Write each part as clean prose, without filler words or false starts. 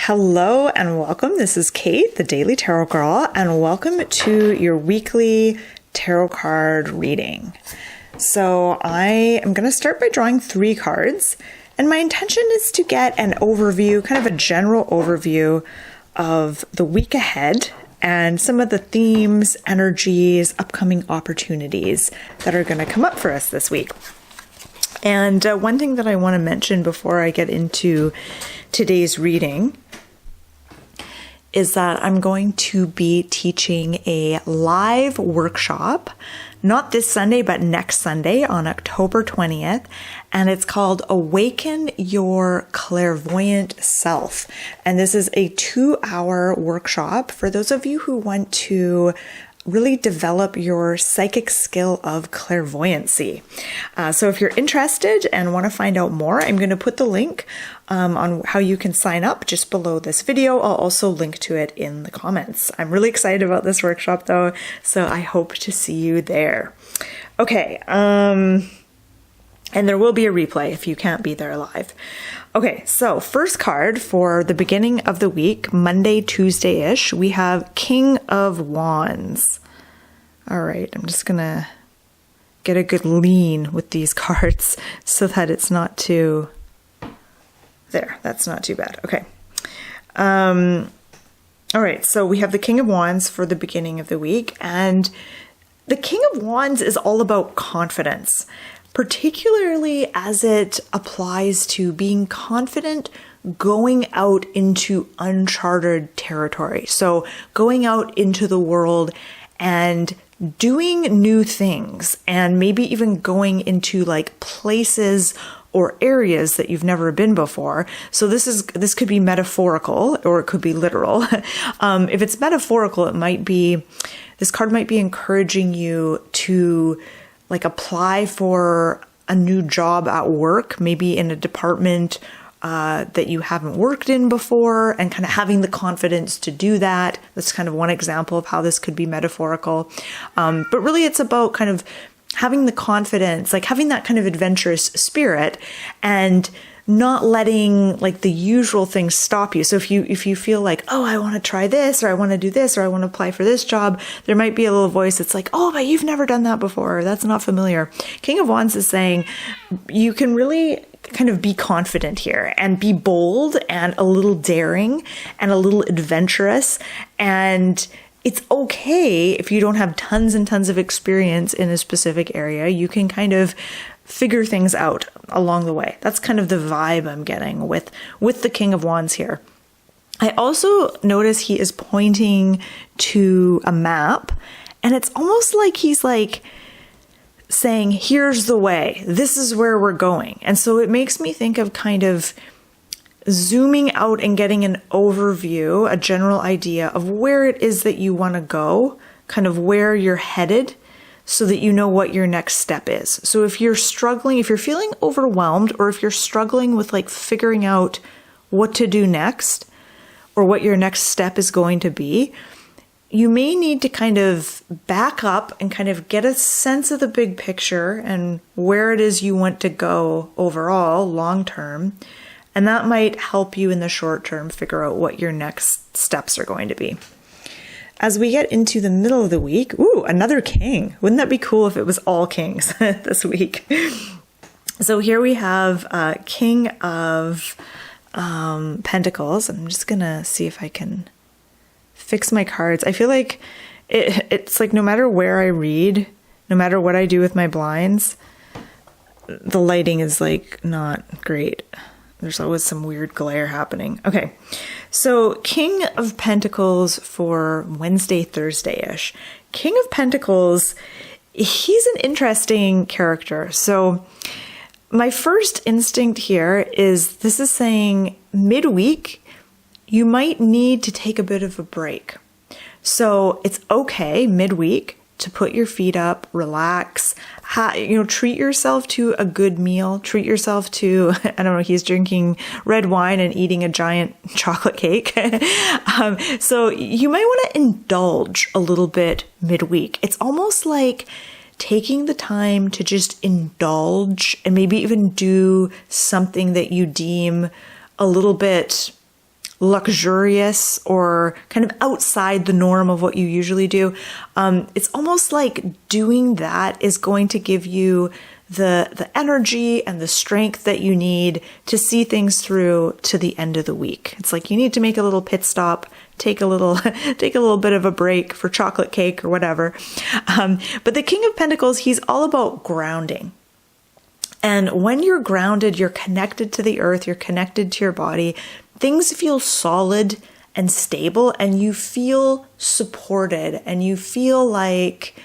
Hello and welcome. This is Kate, the Daily Tarot Girl, and welcome to your weekly tarot card reading. So I am going to start by drawing 3 cards, and my intention is to get an overview, kind of a general overview of the week ahead and some of the themes, energies, upcoming opportunities that are going to come up for us this week. And one thing that I want to mention before I get into today's reading is that I'm going to be teaching a live workshop, not this Sunday, but next Sunday on October 20th. And it's called Awaken Your Clairvoyant Self. And this is a 2-hour workshop for those of you who want to really develop your psychic skill of clairvoyancy. So if you're interested and want to find out more, I'm going to put the link on how you can sign up just below this video. I'll also link to it in the comments. I'm really excited about this workshop though, so I hope to see you there. Okay, and there will be a replay if you can't be there live. Okay, so first card for the beginning of the week, Monday, Tuesday-ish, we have King of Wands. All right, I'm just gonna get a good lean with these cards so that it's not too, there, that's not too bad. Okay. All right, so we have the King of Wands for the beginning of the week, and the King of Wands is all about confidence, particularly as it applies to being confident going out into uncharted territory. So going out into the world and doing new things, and maybe even going into like places or areas that you've never been before. So this could be metaphorical or it could be literal. If it's metaphorical, this card might be encouraging you to like apply for a new job at work, maybe in a department that you haven't worked in before, and kind of having the confidence to do that. That's kind of one example of how this could be metaphorical. But really it's about kind of having the confidence, like having that kind of adventurous spirit and not letting like the usual things stop you. So if you feel like, oh, I want to try this, or I want to do this, or I want to apply for this job, there might be a little voice that's like, oh, but you've never done that before. That's not familiar. King of Wands is saying you can really kind of be confident here and be bold and a little daring and a little adventurous. And it's okay if you don't have tons and tons of experience in a specific area. You can kind of figure things out along the way. That's kind of the vibe I'm getting with the King of Wands here. I also notice he is pointing to a map, and it's almost like he's like saying, here's the way, this is where we're going. And so it makes me think of kind of zooming out and getting an overview, a general idea of where it is that you want to go, kind of where you're headed, so that you know what your next step is. So if you're struggling, if you're feeling overwhelmed, or if you're struggling with like figuring out what to do next, or what your next step is going to be, you may need to kind of back up and kind of get a sense of the big picture and where it is you want to go overall, long term. And that might help you in the short term figure out what your next steps are going to be. As we get into the middle of the week, ooh, another king. Wouldn't that be cool if it was all kings this week? So here we have King of Pentacles. I'm just going to see if I can fix my cards. I feel like it's like no matter where I read, no matter what I do with my blinds, the lighting is like not great. There's always some weird glare happening. Okay, so King of Pentacles for Wednesday, Thursday-ish. King of Pentacles, he's an interesting character. So my first instinct here is this is saying midweek, you might need to take a bit of a break. So it's okay midweek to put your feet up, relax, treat yourself to a good meal, treat yourself to, I don't know, he's drinking red wine and eating a giant chocolate cake. So you might want to indulge a little bit midweek. It's almost like taking the time to just indulge and maybe even do something that you deem a little bit luxurious or kind of outside the norm of what you usually do, it's almost like doing that is going to give you the energy and the strength that you need to see things through to the end of the week. It's like you need to make a little pit stop, take a little bit of a break for chocolate cake or whatever. But the King of Pentacles, he's all about grounding. And when you're grounded, you're connected to the earth, you're connected to your body, things feel solid and stable, and you feel supported, and you feel like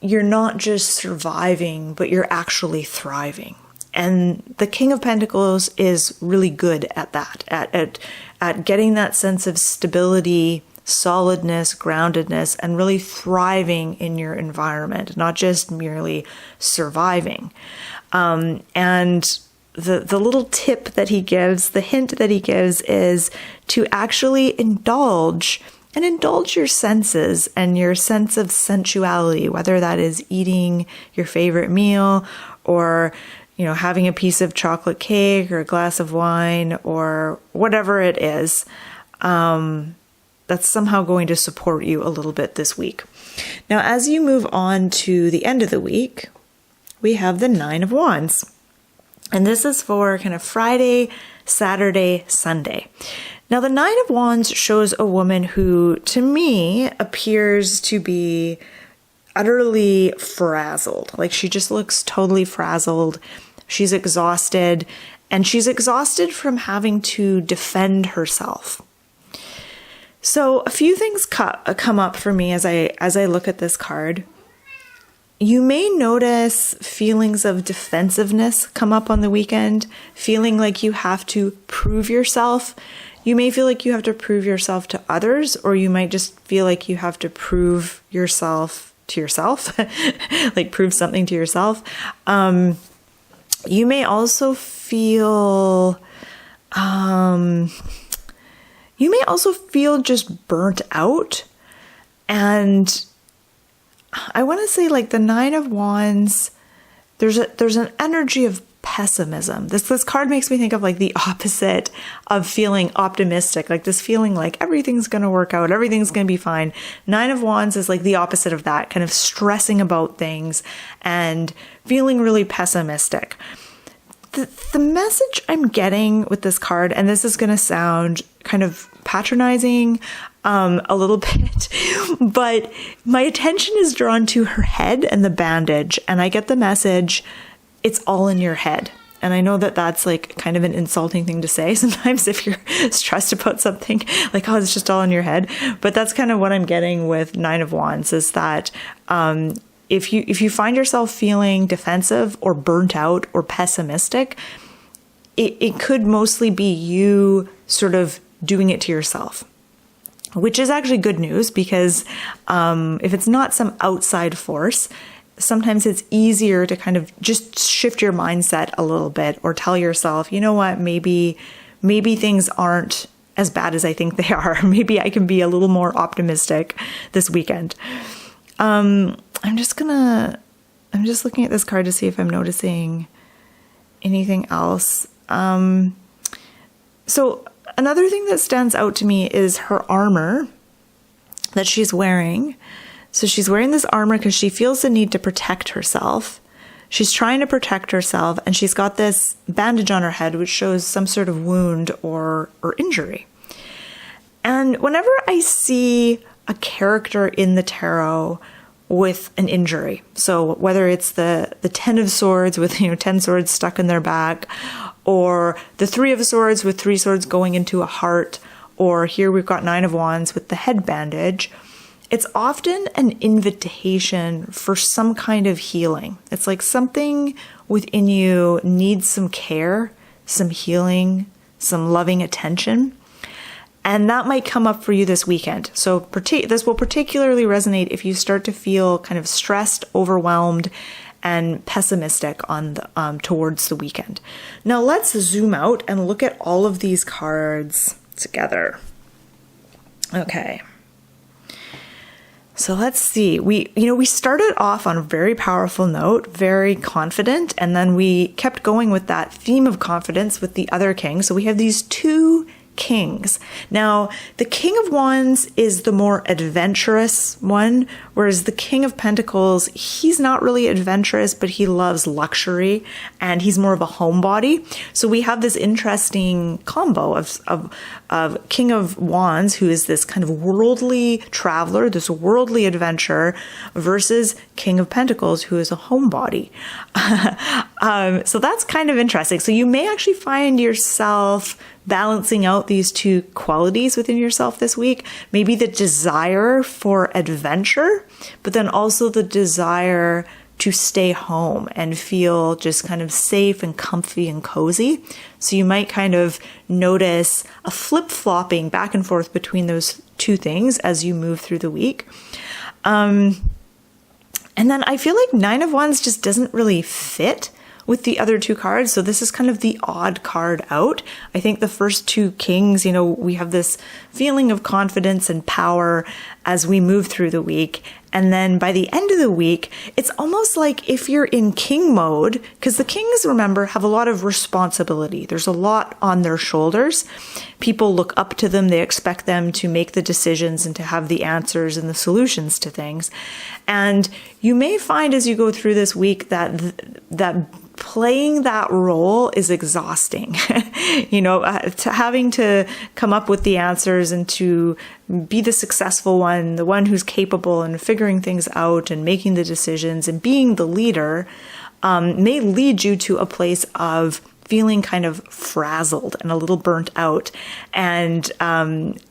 you're not just surviving, but you're actually thriving. And the King of Pentacles is really good at that, at getting that sense of stability, solidness, groundedness, and really thriving in your environment, not just merely surviving. And the little tip that he gives, the hint that he gives, is to actually indulge your senses and your sense of sensuality, whether that is eating your favorite meal or, having a piece of chocolate cake or a glass of wine or whatever it is. That's somehow going to support you a little bit this week. Now, as you move on to the end of the week, we have the Nine of Wands. And this is for kind of Friday, Saturday, Sunday. Now, the Nine of Wands shows a woman who, to me, appears to be utterly frazzled. Like, she just looks totally frazzled. She's exhausted, and she's exhausted from having to defend herself. So a few things come up for me as I look at this card. You may notice feelings of defensiveness come up on the weekend, feeling like you have to prove yourself. You may feel like you have to prove yourself to others, or you might just feel like you have to prove yourself to yourself, like prove something to yourself. You may also feel just burnt out. And I want to say, like, the Nine of Wands, there's an energy of pessimism. This card makes me think of like the opposite of feeling optimistic, like this feeling like everything's going to work out, everything's going to be fine. Nine of Wands is like the opposite of that, kind of stressing about things and feeling really pessimistic. The message I'm getting with this card, and this is going to sound kind of patronizing a little bit, but my attention is drawn to her head and the bandage, and I get the message, it's all in your head. And I know that that's like kind of an insulting thing to say sometimes if you're stressed about something, like, oh, it's just all in your head. But that's kind of what I'm getting with Nine of Wands, is that if you find yourself feeling defensive or burnt out or pessimistic, it could mostly be you sort of doing it to yourself, which is actually good news, because if it's not some outside force, sometimes it's easier to kind of just shift your mindset a little bit, or tell yourself, you know what, maybe things aren't as bad as I think they are. Maybe I can be a little more optimistic this weekend. I'm just looking at this card to see if I'm noticing anything else. So another thing that stands out to me is her armor that she's wearing. So she's wearing this armor because she feels the need to protect herself. She's trying to protect herself, and she's got this bandage on her head, which shows some sort of wound or injury. And whenever I see a character in the tarot with an injury, so whether it's the Ten of Swords with 10 swords stuck in their back, or the Three of Swords with 3 swords going into a heart, or here we've got Nine of Wands with the head bandage, it's often an invitation for some kind of healing. It's like something within you needs some care, some healing, some loving attention. And that might come up for you this weekend. So this will particularly resonate if you start to feel kind of stressed, overwhelmed, and pessimistic on towards the weekend. Now let's zoom out and look at all of these cards together. Okay. So let's see. We started off on a very powerful note, very confident, and then we kept going with that theme of confidence with the other king. So we have these two kings. Now, the King of Wands is the more adventurous one, whereas the King of Pentacles, he's not really adventurous, but he loves luxury and he's more of a homebody. So we have this interesting combo of King of Wands, who is this kind of worldly traveler, this worldly adventurer, versus King of Pentacles, who is a homebody. So that's kind of interesting. So you may actually find yourself balancing out these two qualities within yourself this week. Maybe the desire for adventure, but then also the desire to stay home and feel just kind of safe and comfy and cozy. So you might kind of notice a flip-flopping back and forth between those two things as you move through the week. And then I feel like Nine of Wands just doesn't really fit with the other two cards. So this is kind of the odd card out. I think the first two kings, we have this feeling of confidence and power as we move through the week. And then by the end of the week, it's almost like if you're in king mode, because the kings, remember, have a lot of responsibility. There's a lot on their shoulders. People look up to them. They expect them to make the decisions and to have the answers and the solutions to things. And you may find as you go through this week that playing that role is exhausting. Having to come up with the answers and to be the successful one, the one who's capable and figuring things out and making the decisions and being the leader may lead you to a place of feeling kind of frazzled and a little burnt out, and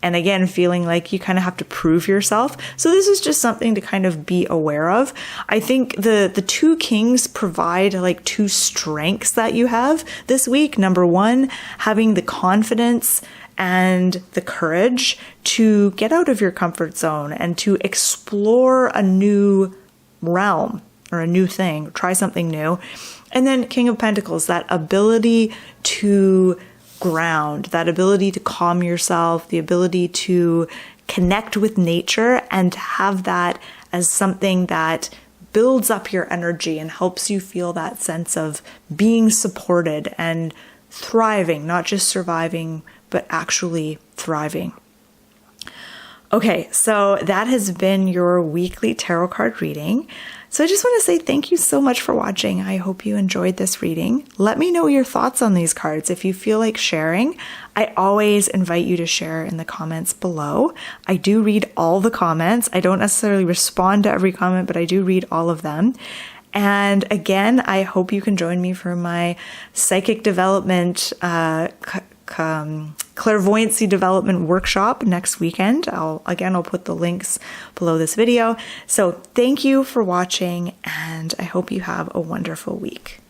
again feeling like you kind of have to prove yourself. So this is just something to kind of be aware of. I think the two kings provide like two strengths that you have this week. Number one, having the confidence and the courage to get out of your comfort zone and to explore a new realm or a new thing, try something new. And then King of Pentacles, that ability to ground, that ability to calm yourself, the ability to connect with nature and to have that as something that builds up your energy and helps you feel that sense of being supported and thriving, not just surviving, but actually thriving. Okay, so that has been your weekly tarot card reading. So I just want to say thank you so much for watching. I hope you enjoyed this reading. Let me know your thoughts on these cards if you feel like sharing. I always invite you to share in the comments below. I do read all the comments. I don't necessarily respond to every comment, but I do read all of them. And again, I hope you can join me for my psychic development clairvoyancy development workshop next weekend. I'll put the links below this video. So thank you for watching, and I hope you have a wonderful week.